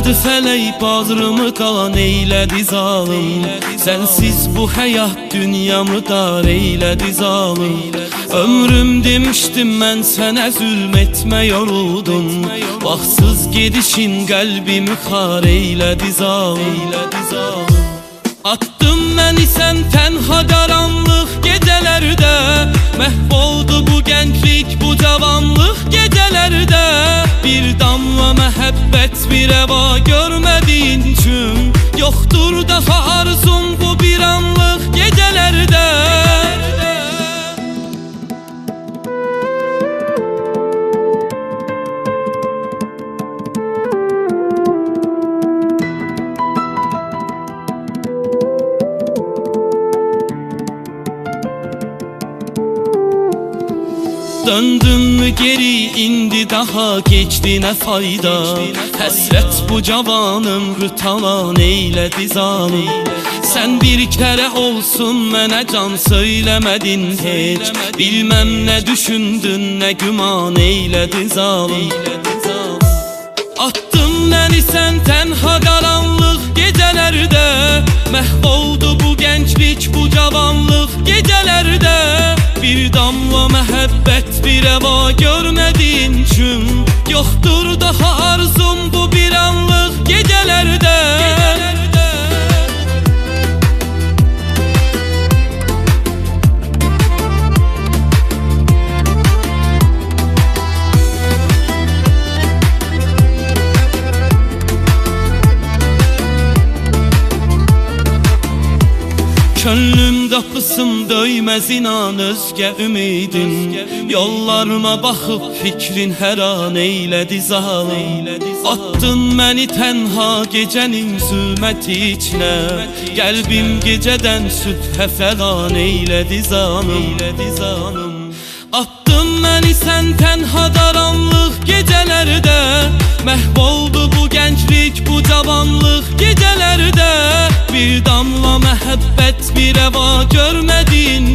Verdi felek bağrımı kan eyledi zalim. Sensiz bu hayat dünyamı dar eyledi zalim. Ömrüm demiştim ben sana zulmetme yoruldum. Baksız gidişin kalbimi kar eyledi zalim. Attım beni sen tenha karanlık gecelerde. Mahvoldu bu gençlik bu cavanlık gecelerde. Bir damla mehabbet bir reva görmediğin için yoktur daha arzum bu bir anlık gecelerde. Döndün mü geri indi daha geçti ne fayda. Həsrət bu cavan ömrü talan eyledi zalim. Sen bir kere olsun mənə can söylemedin hiç. Bilmem ne düşündün ne güman eyledi zalim. Attın beni sen tenha karanlık gecelerde. Mahvoldu bu gençlik bu cavanlık gecelerde. Bir damla mehabbet bir reva görmediğin için yoktur daha arzum bu bir anlık gecelerde. Könlümdə qısım döymez inan özgə ümidim. Yollarıma baxıb fikrin hər an eylədi zalim. Attın məni tənha gecənin zülməti içinə. Qəlbim gecədən sübhə fəlan eylədi zalim. Attın məni sən tənha qaranlıq gecələrdə. Mahvoldu bu gençlik bu cavanlık gecelerde. Bir damla mehabbet bir reva görmediğin